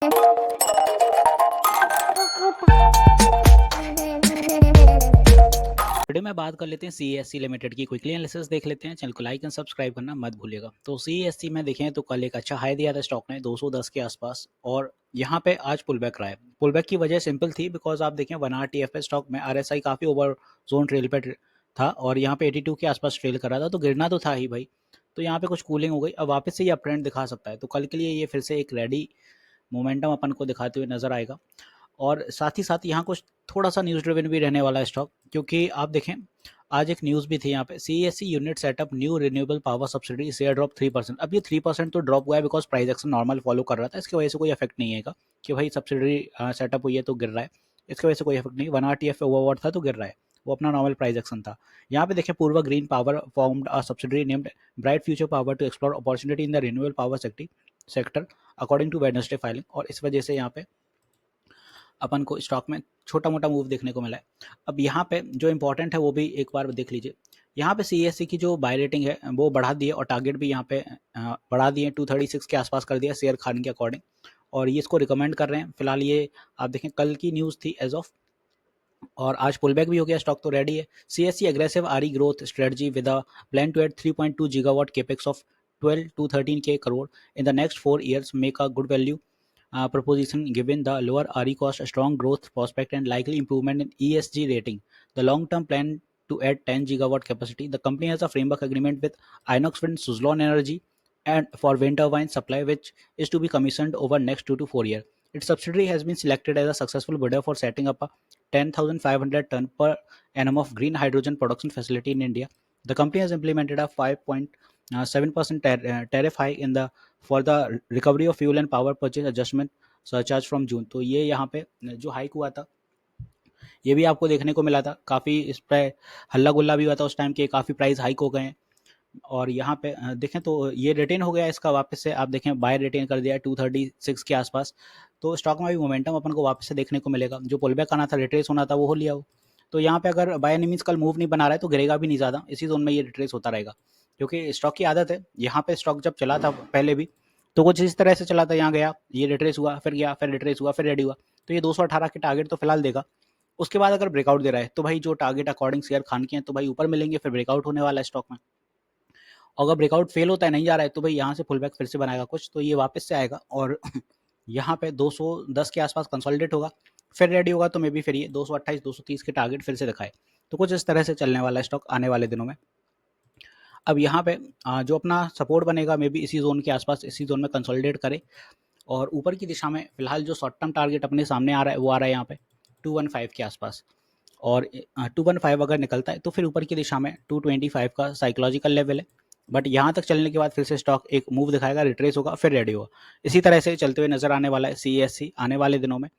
Video में बात कर लेते हैं सीईएससी लिमिटेड की। क्विकली एनालिसिस देख लेते हैं। चैनल को लाइक एंड सब्सक्राइब करना मत भूलिएगा। तो सीईएससी में देखें तो कल एक अच्छा हाई दिया था स्टॉक ने 210 के आसपास, और यहाँ पे आज पुल बैक रहा है। पुल बैक की वजह सिंपल थी, बिकॉज आप देखें 1 आवर टीएफएस स्टॉक में आरएसआई काफ़ी ओवर जोन ट्रेल पे था और यहाँ पे 82 के आसपास ट्रेल कर रहा था, तो गिरना तो था ही भाई। तो यहाँ पे कुछ कूलिंग हो गई, अब वापस से ये अप ट्रेंड दिखा सकता है। तो कल के लिए ये फिर से एक रेडी मोमेंटम अपन को दिखाते हुए नजर आएगा। और साथ ही साथ यहाँ कुछ थोड़ा सा न्यूज़ ड्रिवन भी रहने वाला है स्टॉक, क्योंकि आप देखें आज एक न्यूज़ भी थी यहाँ पे, CESC unit setup new renewable power subsidy share drop 3%। अब ये 3% तो ड्रॉप हुआ है because price action normal follow कर रहा था, इसकी वजह से कोई इफेक्ट नहीं आएगा कि भाई सब्सिडी सेटअप हुई है तो गिर रहा है, इसकी वजह से कोई इफेक्ट नहीं। 1 आवर टीएफ ओवरबॉट था तो गिर रहा है, वो अपना नॉर्मल प्राइस एक्शन था। यहाँ पे देखें Purva green power formed a subsidy named bright future power to explore opportunity in the renewable power sector according to Wednesday filing, और इस वजह से यहाँ पे अपन को स्टॉक में छोटा मोटा मूव देखने को मिला है। अब यहाँ पे जो इंपॉर्टेंट है वो भी एक बार देख लीजिए। यहाँ पे सीईएससी की जो बाय रेटिंग है वो बढ़ा दी है और टारगेट भी यहाँ पे बढ़ा दिए, 236 के आसपास कर दिया शेयर खान के अकॉर्डिंग, और ये इसको रिकमेंड कर रहे हैं। फिलहाल ये आप देखें कल की न्यूज़ थी एज ऑफ, और आज पुल बैक भी हो गया, स्टॉक तो रेडी है। CSC aggressive RE growth strategy with a plan to add 3.2 gigawatt capex of 12 to 13 k crore in the next 4 years make a good value proposition given the lower RE cost, strong growth prospect, and likely improvement in ESG rating. The long-term plan to add 10 gigawatt capacity. The company has a framework agreement with Inox Wind, Suzlon Energy, and for wind turbine supply, which is to be commissioned over next 2 to 4 years. Its subsidiary has been selected as a successful bidder for setting up a 10,500 ton per annum of green hydrogen production facility in India. The company has implemented a 5.7% tariff hike in the for the recovery of fuel and power purchase adjustment surcharge from June. तो ये यहाँ पे जो hike हुआ था ये भी आपको देखने को मिला था, काफ़ी इस पर हल्ला गुल्ला भी हुआ था उस टाइम के, काफ़ी प्राइस हाइक हो गए हैं। और यहाँ पे देखें तो ये रिटेन हो गया इसका, वापस से आप देखें बाय रिटेन कर दिया है 236 के आसपास। तो स्टॉक में भी मोमेंटम अपन को वापस से देखने को मिलेगा। जो पुल बैक आना था, रिट्रेस होना था, वो हो लिया हो। तो यहाँ पे अगर बाय एनी मींस कल मूव नहीं बना रहा है तो गिरेगा भी नहीं ज़्यादा, इसी जोन में ये रिट्रेस होता रहेगा, क्योंकि स्टॉक की आदत है। यहाँ पे स्टॉक जब चला था पहले भी तो कुछ इस तरह से चला था, यहाँ गया, ये रिट्रेस हुआ, फिर गया, फिर रिट्रेस हुआ, फिर रेडी हुआ। तो ये 218 के टारगेट तो फिलहाल देगा। उसके बाद अगर ब्रेकआउट दे रहा है तो भाई जो टारगेट अकॉर्डिंग शेयर खान के हैं तो भाई ऊपर मिलेंगे, फिर ब्रेकआउट होने वाला है स्टॉक में। अगर ब्रेकआउट फेल होता है, नहीं जा रहा है, तो भाई यहाँ से पुल बैक फिर से बनाएगा कुछ, तो ये वापस से आएगा और यहाँ पे 210 के आसपास कंसोलिडेट होगा, फिर रेडी होगा, तो मे बी फिर ये 228 230 के टारगेट फिर से दिखाए। तो कुछ इस तरह से चलने वाला है स्टॉक आने वाले दिनों में। अब यहाँ पे जो अपना सपोर्ट बनेगा मे बी इसी जोन के आसपास, इसी जोन में कंसोलिडेट करे, और ऊपर की दिशा में फिलहाल जो शॉर्ट टर्म टारगेट अपने सामने आ रहा है वो आ रहा है यहाँ पे 215 के आसपास, और 215 अगर निकलता है तो फिर ऊपर की दिशा में 225 का साइकोलॉजिकल लेवल है। बट यहाँ तक चलने के बाद फिर से स्टॉक एक मूव दिखाएगा, रिट्रेस होगा, फिर रेडी होगा। इसी तरह से चलते हुए नजर आने वाला है सीईएससी आने वाले दिनों में।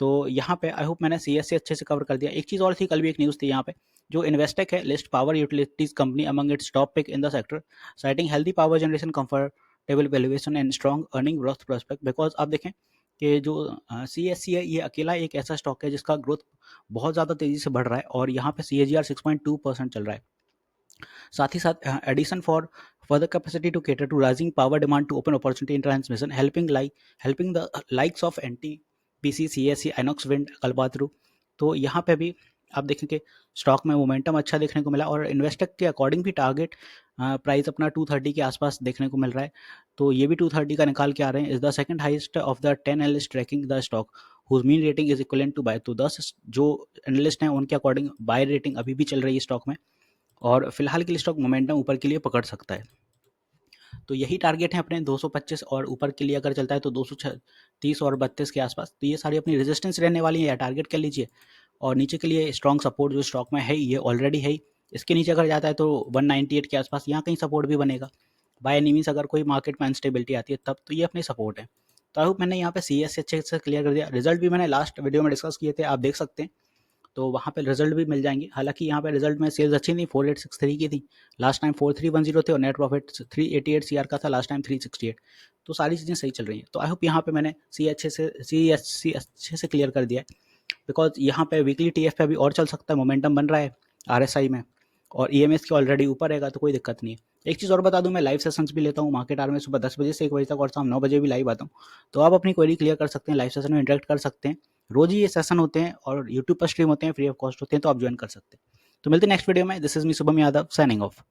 तो यहाँ पे आई होप मैंने सीईएससी अच्छे से कवर कर दिया। एक चीज़ और थी, कल भी एक न्यूज़ थी यहाँ पे, जो इन्वेस्टेक है list power utilities company among its top pick in the sector, citing healthy power generation, comfortable valuation and strong earning growth prospect. Because आप देखें कि जो सीएससी है ये अकेला एक ऐसा स्टॉक है जिसका ग्रोथ बहुत ज़्यादा तेज़ी से बढ़ रहा है, और यहाँ पे CAGR 6.2% चल रहा है। साथ ही साथ addition for further capacity to cater to rising power demand to open opportunity in transmission, helping the likes of NTPC, CSC, Inox Wind, Kalpataru। तो यहाँ पे भी आप देखेंगे स्टॉक में मोमेंटम अच्छा देखने को मिला, और इन्वेस्टर के अकॉर्डिंग भी टारगेट प्राइस अपना 230 के आसपास देखने को मिल रहा है। तो ये भी 230 का निकाल के आ रहे हैं। Is the second highest of the 10 analyst tracking the stock whose mean rating is equivalent to buy. तो 10 जो एनालिस्ट हैं उनके अकॉर्डिंग बाय रेटिंग अभी भी चल रही है स्टॉक में, और फिलहाल के लिए स्टॉक मोमेंटम ऊपर के लिए पकड़ सकता है। तो यही टारगेट है अपने 225, और ऊपर के लिए अगर चलता है तो 230 और 32 के आसपास। तो ये सारी अपनी रेजिस्टेंस रहने वाली है, या टारगेट कर लीजिए। और नीचे के लिए स्ट्रॉन्ग सपोर्ट जो स्टॉक में है ये ऑलरेडी है ही, इसके नीचे अगर जाता है तो 198 के आसपास यहाँ कहीं सपोर्ट भी बनेगा। बाय एनी मींस अगर कोई मार्केट में अनस्टेबिलिटी आती है तब, तो ये अपने सपोर्ट है। तो आई होप मैंने यहाँ पे CS से अच्छे से क्लियर कर दिया। रिजल्ट भी मैंने लास्ट वीडियो में डिस्कस किए थे, आप देख सकते हैं, तो वहाँ पे रिजल्ट भी मिल जाएंगे। हालांकि यहाँ पे रिजल्ट में सेल्स अच्छी नहीं, 4863 की थी लास्ट टाइम, 4310 थे, और नेट प्रॉफिट 388 CR का था लास्ट टाइम 368। तो सारी चीज़ें सही चल रही हैं। तो आई होप यहाँ पे मैंने सी अच्छे से क्लियर कर दिया है, बिकॉज यहाँ पे वीकली TF पे अभी और चल सकता है, मोमेंटम बन रहा है RSI में, और EMS के ऑलरेडी ऊपर रहेगा तो कोई दिक्कत नहीं है। एक चीज़ और बता दूँ, मैं लाइव सेशंस भी लेता हूँ मार्केट आवर में, सुबह 10 बजे से 1 बजे तक और शाम 9 बजे भी लाइव आता हूँ। तो आप अपनी क्वेरी क्लियर कर सकते हैं, लाइव सेशन में इंटरेक्ट कर सकते हैं। रोज़ ही ये सेशन होते हैं और यूट्यूब पर स्ट्रीम होते हैं, फ्री ऑफ कॉस्ट होते हैं, तो आप जॉइन कर सकते हैं। तो मिलते हैं नेक्स्ट वीडियो में। This is me Shubham Yadav, signing off.